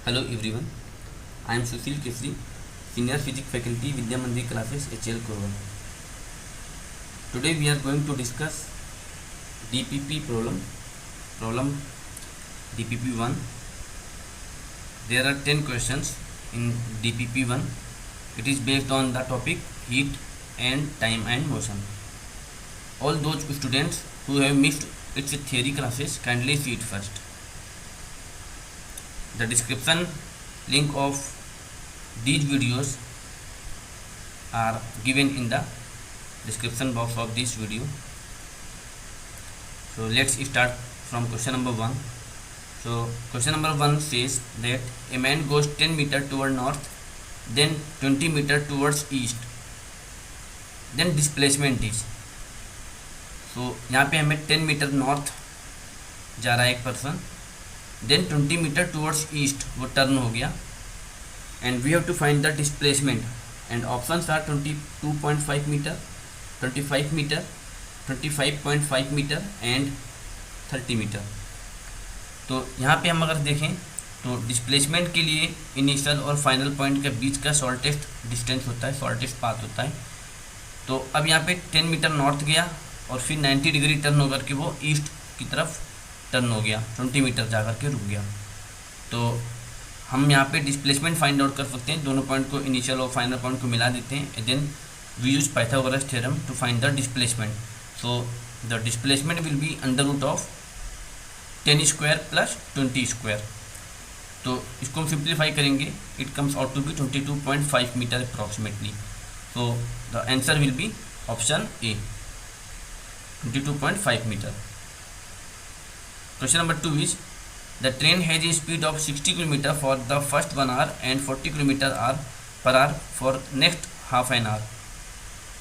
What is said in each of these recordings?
Hello everyone, I am Sushil Kesri, Senior Physics Faculty, Vidya Mandir Classes, HL Korwa. Today we are going to discuss DPP problem DPP 1. There are 10 questions in DPP 1. It is based on the topic heat and time and motion. All those students who have missed its theory classes kindly see it first. The description link of these videos are given in the description box of this video. So let's start from question number 1. So question number 1 says that a man goes 10 meter toward north, then 20 meter towards east, then displacement is. So यहाँ पे हमें 10 metre north जा रहा है एक person, then 20 meter towards east वो turn हो गया, and we have to find the displacement and options are 22.5 meter, 25 meter, 25.5 meter and 30 meter. तो यहाँ पे हम अगर देखें तो डिस्प्लेसमेंट के लिए इनिशियल और फाइनल पॉइंट के बीच का शॉर्टेस्ट डिस्टेंस होता है, शॉर्टेस्ट पाथ होता है. तो अब यहाँ पे 10 मीटर नॉर्थ गया और फिर 90 डिग्री टर्न होकर के वो ईस्ट की तरफ टर्न हो गया, 20 मीटर जा कर के रुक गया. तो हम यहाँ पे डिस्प्लेसमेंट फाइंड आउट कर सकते हैं. दोनों पॉइंट को, इनिशियल और फाइनल पॉइंट को मिला देते हैं, and then we use Pythagoras theorem to find the displacement. So the displacement will be under root of 10 square plus 20 square. तो इसको हम सिंप्लीफाई करेंगे, it comes out to be 22.5 meter approximately. So the answer will be option A, 22.5 meter. Question number 2 is the train has a speed of 60 km for the first 1 hour and 40 km per hour for next half an hour.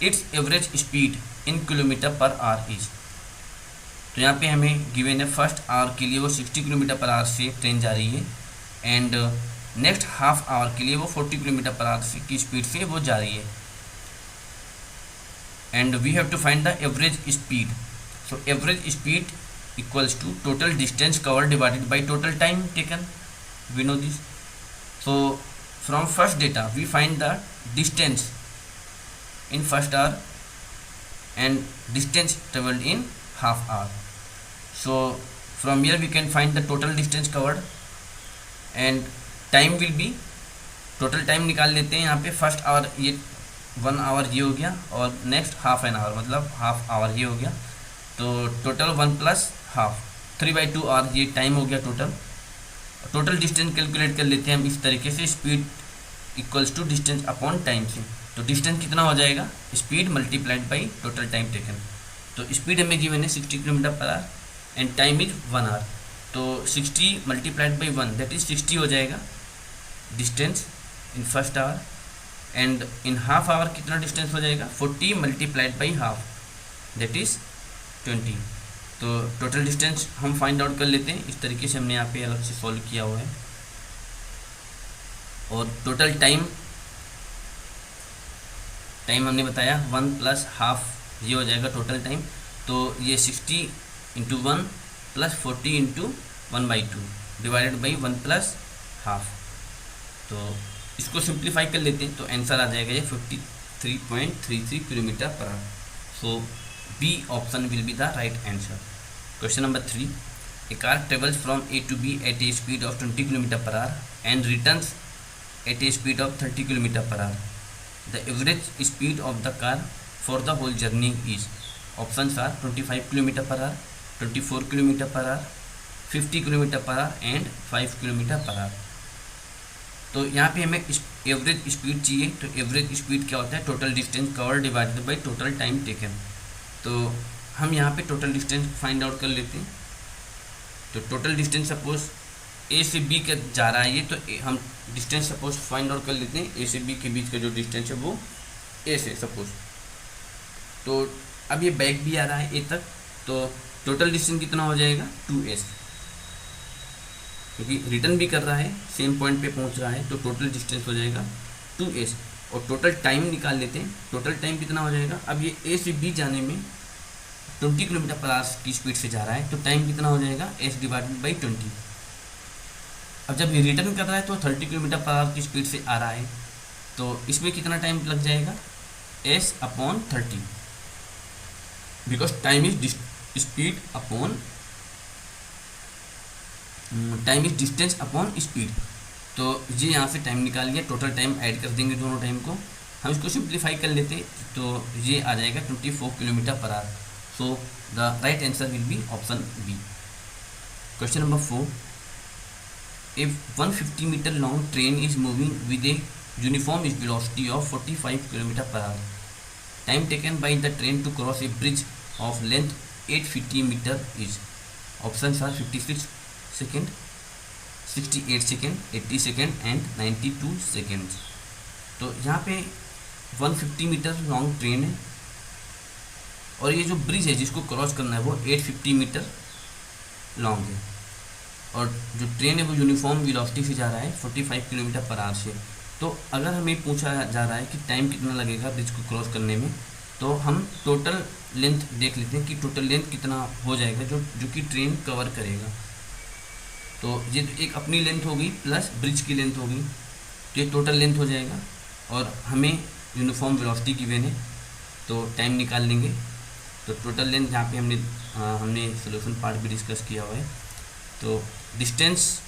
Its average speed in km per hour is. तो यहाँ पे हमें given है first hour के लिए वो 60 km per hour से train जा रही है, एंड नेक्स्ट हाफ आवर के लिए वो 40 km per hour की स्पीड से वो जा रही है, and we have to find the average speed. So average speed equals to total distance covered divided by total time taken. We know this. So from first data we find the distance in first hour and distance traveled in half hour. So from here we can find the total distance covered and time will be, total time निकाल लेते हैं. यहाँ पे first hour ये 1 our ये हो गया और नेक्स्ट हाफ एन आवर मतलब हाफ आवर ये हो गया. तो टोटल 1 प्लस हाफ 3/2 आवर ये टाइम हो गया टोटल. टोटल डिस्टेंस कैलकुलेट कर लेते हैं हम इस तरीके से, speed equals to distance upon time से. तो डिस्टेंस कितना हो जाएगा, speed multiplied by total time taken. तो स्पीड हमें गिवन है 60 km per hour and time is 1 hour. तो 60 मल्टीप्लाइड बाई 1 दैट इज 60 हो जाएगा distance in first hour, and in half hour कितना डिस्टेंस हो जाएगा, 40 multiplied by half that is 20. तो टोटल डिस्टेंस हम फाइंड आउट कर लेते हैं. इस तरीके से हमने यहाँ पे अलग से सॉल्व किया हुआ है. और टोटल टाइम हमने बताया 1 प्लस हाफ ये हो जाएगा टोटल टाइम. तो ये 60 into 1 plus 40 into 1/2 divided by 1 plus half. तो इसको सिंप्लीफाई कर लेते हैं तो आंसर आ जाएगा ये 53.33 km per hour. So B option will be the right answer. Question number 3, a car travels from A to B at a speed of 20 km per hour and returns at a speed of 30 km per hour. The average speed of the car for the whole journey is. Options are 25 km per hour, 24 km per hour, 50 km per hour and 5 km per hour. तो यहाँ पे हमें average speed चाहिए. तो average speed क्या होता है, total distance cover divided by total time taken. तो हम यहाँ पे टोटल डिस्टेंस फाइंड आउट कर लेते हैं. तो टोटल डिस्टेंस सपोज ए से बी का जा रहा है ये, तो हम डिस्टेंस सपोज फाइंड आउट कर लेते हैं. ए से बी के बीच का जो डिस्टेंस है वो ए से सपोज. तो अब ये बैक भी आ रहा है ए तक, तो टोटल डिस्टेंस कितना हो जाएगा 2s, क्योंकि रिटर्न भी कर रहा है, सेम पॉइंट पे पहुंच रहा है. तो टोटल डिस्टेंस हो जाएगा 2s. और टोटल टाइम निकाल लेते हैं. टोटल टाइम कितना हो जाएगा, अब ये ए से बी जाने में 20 किलोमीटर पर आवर की स्पीड से जा रहा है, तो टाइम कितना हो जाएगा s डिवाइडेड बाई 20. अब जब ये रिटर्न कर रहा है तो 30 किलोमीटर पर आवर की स्पीड से आ रहा है, तो इसमें कितना टाइम लग जाएगा, s/30, because time is speed upon time is distance upon speed. तो ये यहाँ से टाइम निकाल लिया, टोटल टाइम ऐड कर देंगे दोनों टाइम को, हम इसको सिंप्लीफाई कर लेते तो ये आ जाएगा 24 kilometer per hour. So the right answer will be option B. Question number 4, a 150 meter long train is moving with a uniform velocity of 45 kilometer per hour, time taken by the train to cross a bridge of length 850 meter is, option are 56 second, 68 second, 80 second and 92 seconds. तो यहाँ पे 150 meter long train है और ये जो bridge है जिसको cross करना है वो 850 मीटर लॉन्ग है, और जो ट्रेन है वो यूनिफॉर्म वेलोसिटी से जा रहा है 45 किलोमीटर पर आवर से। तो अगर हमें पूछा जा रहा है कि टाइम कितना लगेगा ब्रिज को क्रॉस करने में, तो हम टोटल लेंथ देख लेते हैं कि टोटल लेंथ कितना हो जाएगा जो कि ट्रेन कवर करेगा। तो ये तो एक अपनी लेंथ होगी प्लस ब्रिज की लेंथ होगी, तो ये टोटल लेंथ हो जाएगा, और हमें यूनिफॉर्म वेलोसिटी की वेन है तो टाइम निकाल लेंगे। तो टोटल लेंथ यहाँ पे हमने सोल्यूशन पार्ट भी डिस्कस किया हुआ है। तो डिस्टेंस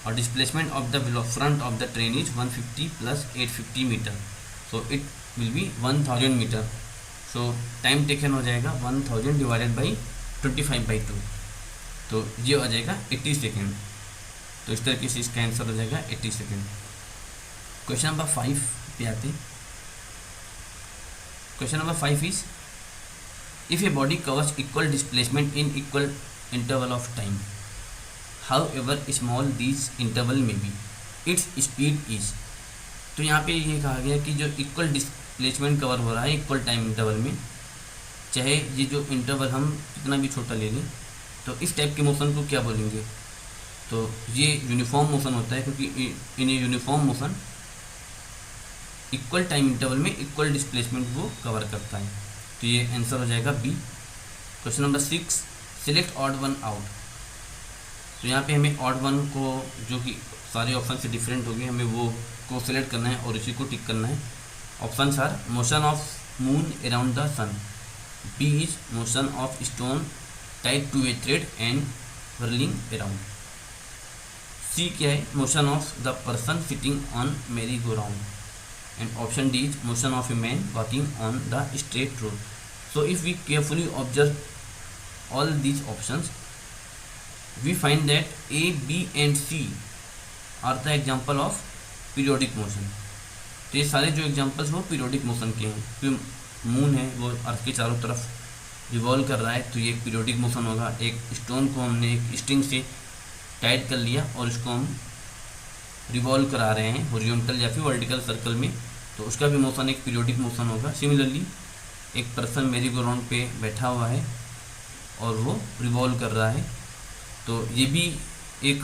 और displacement of the front of the train is 150 plus 850 meter, so it will be 1000 meter. So time taken हो जाएगा 1000 डिवाइडेड बाई 25/2, तो ये आ जाएगा 80 सेकेंड। तो इस तरीके से इसका आंसर हो जाएगा 80 सेकेंड। क्वेश्चन नंबर 5 पे आते हैं। Question number 5 is if a body covers equal displacement in equal interval of time, however small these interval may be, its speed is। तो यहाँ पे ये कहा गया कि जो इक्वल डिस्प्लेसमेंट कवर हो रहा है इक्वल टाइम इंटरवल में, चाहे ये जो इंटरवल हम कितना भी छोटा ले लें, तो इस टाइप के मोशन को क्या बोलेंगे, तो ये यूनिफॉर्म मोशन होता है, क्योंकि in uniform motion equal time interval में इक्वल डिस्प्लेसमेंट वो कवर करता है। तो ये आंसर हो जाएगा B. Question number 6, select odd one out. तो यहाँ पे हमें ऑड वन को, जो कि सारे ऑप्शन से डिफरेंट होगी, हमें वो को सिलेक्ट करना है और इसी को टिक करना है। Option are motion of moon around the sun, B is motion of stone tied to a thread and whirling around, C क्या है, motion of the person sitting on merry go round, and option D is motion of a man walking on the straight road. So if we carefully observe all these options, we find that A, B and C are the example of periodic motion। तो ये सारे जो examples वो periodic motion के हैं, क्योंकि moon है वो अर्थ के चारों तरफ रिवॉल्व कर रहा है, तो ये एक पीरियोडिक मोशन होगा। एक स्टोन को हमने एक स्ट्रिंग से टाइट कर लिया और इसको हम रिवॉल्व करा रहे हैं हॉरिजॉन्टल या फिर वर्टिकल सर्कल में, तो उसका भी मोशन एक पीरियोडिक मोशन होगा। सिमिलरली एक पर्सन मेरी गो राउंड पे बैठा हुआ है और वो रिवॉल्व कर रहा है, तो ये भी एक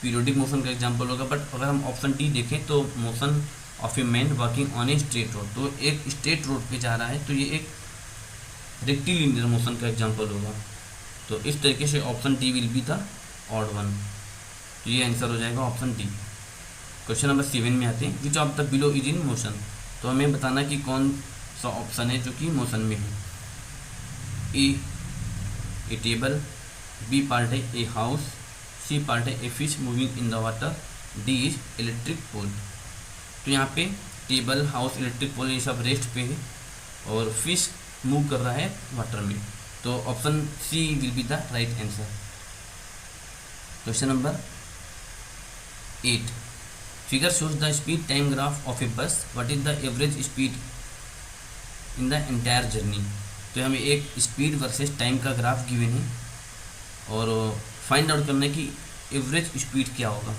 पीरियोडिक मोशन का एग्जांपल होगा। बट अगर हम ऑप्शन डी देखें तो motion of a man walking on a straight road, तो एक स्ट्रेट रोड पे जा रहा है, तो ये एक रेक्टिलिनियर मोशन का एग्जांपल होगा। तो इस तरीके से option D will be the odd one, तो ये आंसर हो जाएगा ऑप्शन डी। क्वेश्चन नंबर 7 में आते हैं, which of the below is in motion. तो हमें बताना कि कौन सा ऑप्शन है जो कि मोशन में है। ए टेबल, बी पार्ट है ए हाउस, सी पार्ट है a fish moving in the water, D is electric pole. तो यहाँ पे टेबल, हाउस, इलेक्ट्रिक पोल ये सब रेस्ट पे है और फिश मूव कर रहा है वाटर में, तो option C will be the right answer. Question number 8, figure shows the speed time graph of a bus, what is the average speed in the entire journey. तो हमें एक स्पीड वर्सेस टाइम का ग्राफ given है और find out करना है कि एवरेज स्पीड क्या होगा।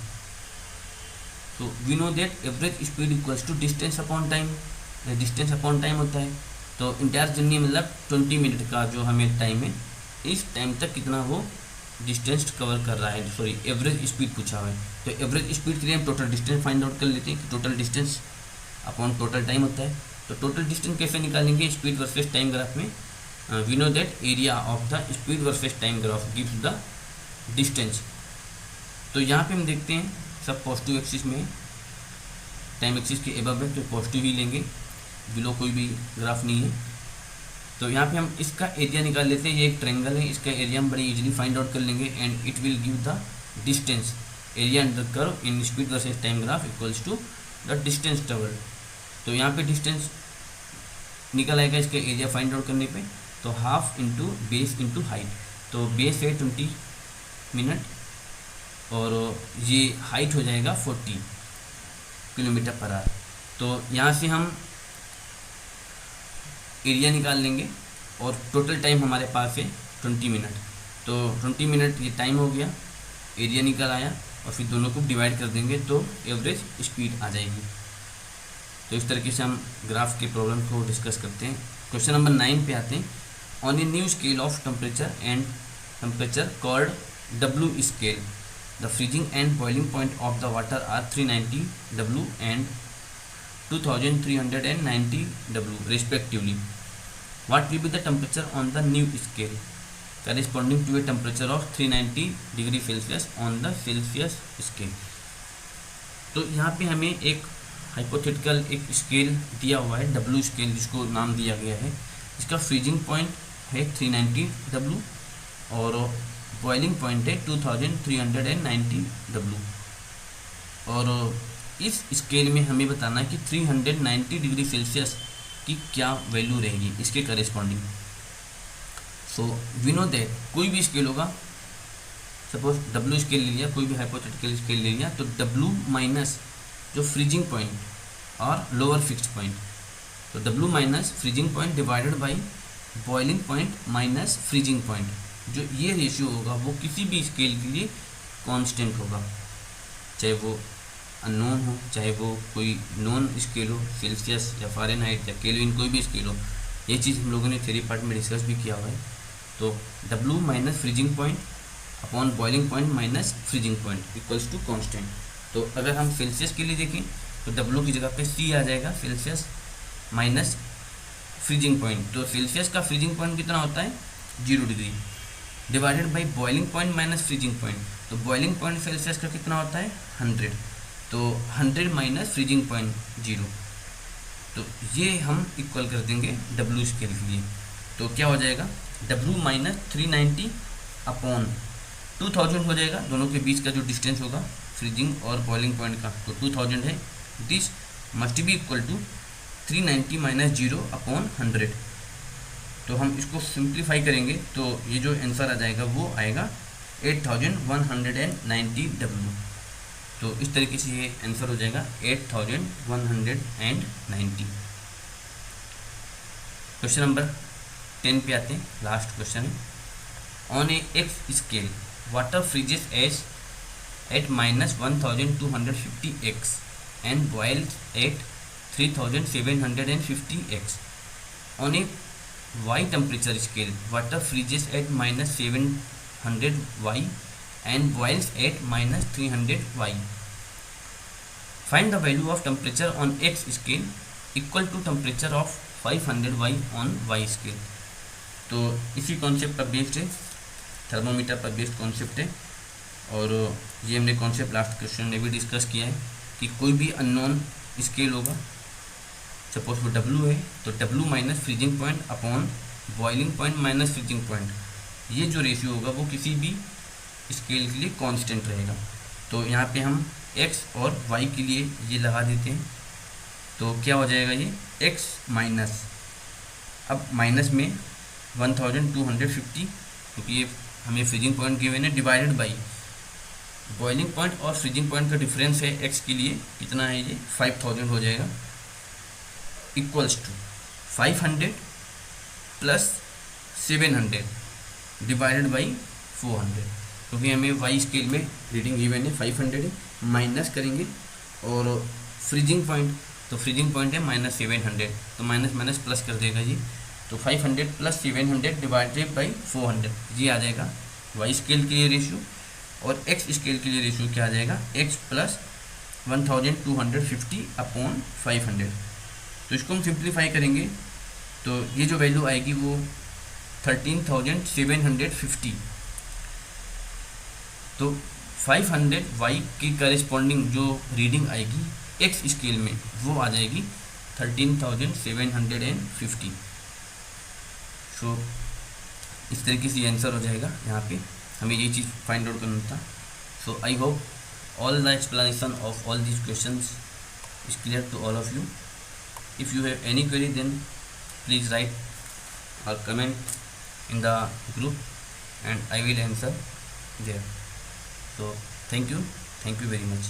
तो we know that average speed equals to distance upon time, distance upon time होता है। तो इंटायर जर्नी मतलब 20 मिनट का जो हमें टाइम है, इस टाइम तक कितना वो डिस्टेंस कवर कर रहा है, सॉरी एवरेज स्पीड पूछा हुआ है। तो एवरेज स्पीड के लिए हम टोटल डिस्टेंस फाइंड आउट कर लेते हैं कि total distance upon total time होता है। तो टोटल डिस्टेंस कैसे निकालेंगे स्पीड वर्सेस टाइम ग्राफ में, we know that area of the speed versus time graph gives the distance. तो यहाँ पे हम देखते हैं सब पॉजिटिव एक्सिस में, टाइम एक्सिस के एबव है तो पॉजिटिव ही लेंगे, बिलो कोई भी ग्राफ नहीं है। तो यहाँ पे हम इसका एरिया निकाल लेते हैं, ये एक ट्रायंगल है, इसका एरिया हम बड़ी इजीली फाइंड आउट कर लेंगे and it will give the distance area under curve in speed versus time graph equals to the distance travelled. तो यहाँ पे डिस्टेंस निकल आएगा इसका एरिया फाइंड आउट करने पे, तो half into base into height. तो बेस है 20 मिनट और ये हाइट हो जाएगा 40 किलोमीटर पर आवर। तो यहाँ से हम एरिया निकाल लेंगे और टोटल टाइम हमारे पास है 20 मिनट। तो 20 मिनट ये टाइम हो गया, एरिया निकल आया और फिर दोनों को डिवाइड कर देंगे तो एवरेज स्पीड आ जाएगी। तो इस तरीके से हम ग्राफ के प्रॉब्लम को डिस्कस करते हैं। क्वेश्चन नंबर 9 पे आते हैं। On a new scale of temperature called W scale, the freezing and boiling point of the water are 390 W and 2390 W respectively. What will be the temperature on the new scale corresponding to a temperature of 390 degree Celsius on the Celsius scale? तो यहाँ पे हमें एक hypothetical एक scale दिया हुआ है W scale, जिसको नाम दिया गया है। इसका फ्रीजिंग पॉइंट है 390 W और बॉइलिंग पॉइंट है 2390 W। और इस स्केल में हमें बताना है कि 390 डिग्री सेल्सियस की क्या वैल्यू रहेगी इसके corresponding. So we know that कोई भी स्केल होगा, सपोज W स्केल ले लिया, कोई भी हाइपोथेटिकल स्केल ले लिया, तो W माइनस जो फ्रीजिंग पॉइंट और लोअर फिक्स्ड पॉइंट, तो W minus freezing point divided by boiling point minus freezing point, जो ये रेशियो होगा वो किसी भी स्केल के लिए कांस्टेंट होगा, चाहे वो अननोन हो, चाहे वो कोई नॉन स्केल हो, सेल्सियस या फ़ारेनहाइट या केल्विन, कोई भी स्केल हो। ये चीज़ हम लोगों ने थ्योरी पार्ट में डिस्कस भी किया हुआ है। तो W minus freezing point upon boiling point minus freezing point equals to constant. तो अगर हम सेल्सियस के लिए देखें तो W की जगह पे C आ जाएगा, सेल्सियस माइनस फ्रीजिंग पॉइंट। तो सेल्सियस का फ्रीजिंग पॉइंट कितना होता है 0 degree, divided by boiling point minus freezing point. तो बॉइलिंग पॉइंट सेल्सियस का कितना होता है 100, तो 100 माइनस फ्रीजिंग पॉइंट 0। तो ये हम इक्वल कर देंगे W स्केल के लिए। तो क्या हो जाएगा W माइनस 390 अपॉन 2000 हो जाएगा, दोनों के बीच का जो डिस्टेंस होगा फ्रीजिंग और बॉइलिंग पॉइंट का, तो 2000 है। This must be equal to 390 minus 0 upon 100। तो हम इसको सिंप्लीफाई करेंगे तो ये जो आंसर आ जाएगा वो आएगा 8190 W। तो इस तरीके से ये आंसर हो जाएगा 8190। क्वेश्चन नंबर 10 पे आते हैं, लास्ट क्वेश्चन है। On a X scale water freezes at -1250 x and boils at 3750 x। On a y temperature scale water freezes at -700 y and boils at -300 y. Find the value of temperature on x scale equal to temperature of 500 y on y scale. तो इसी concept पर based है, thermometer पर based concept है। और ये हमने concept last question में भी डिस्कस किया है कि कोई भी अननोन स्केल होगा, सपोज वो W है, तो W minus freezing point upon boiling point minus freezing point, ये जो रेशियो होगा वो किसी भी स्केल के लिए कांस्टेंट रहेगा। तो यहाँ पे हम x और y के लिए ये लगा देते हैं, तो क्या हो जाएगा ये x माइनस, अब माइनस में 1250, क्योंकि ये हमें फ्रीजिंग पॉइंट गिवन है, डिवाइडेड बाई बॉइलिंग पॉइंट और फ्रीजिंग पॉइंट का डिफरेंस है x के लिए कितना है, ये 5000 हो जाएगा, equals to 500 plus 700 divided by 400, क्योंकि हमें वाई स्केल में रीडिंग गिवन है 500 है, माइनस करेंगे और फ्रीजिंग पॉइंट, तो फ्रीजिंग पॉइंट है -700, तो माइनस माइनस प्लस कर देगा जी, तो 500 प्लस 700 डिवाइडेड बाई 400, ये आ जाएगा वाई स्केल के लिए रेशियो। और एक्स स्केल के लिए रेशियो क्या आ जाएगा, x प्लस 1250 अपॉन 500। तो इसको हम सिंप्लीफाई करेंगे तो ये जो वैल्यू आएगी वो 13750। तो 500 वाई की करेस्पॉन्डिंग जो रीडिंग आएगी एक्स स्केल में वो आ जाएगी 13,750। सो इस तरीके से आंसर हो जाएगा। यहाँ पे हमें ये चीज़ फाइंड आउट करना था। So I hope all the explanation of all these questions is clear to all of you. If you have any query, then please write or comment in the group and I will answer there. So thank you very much.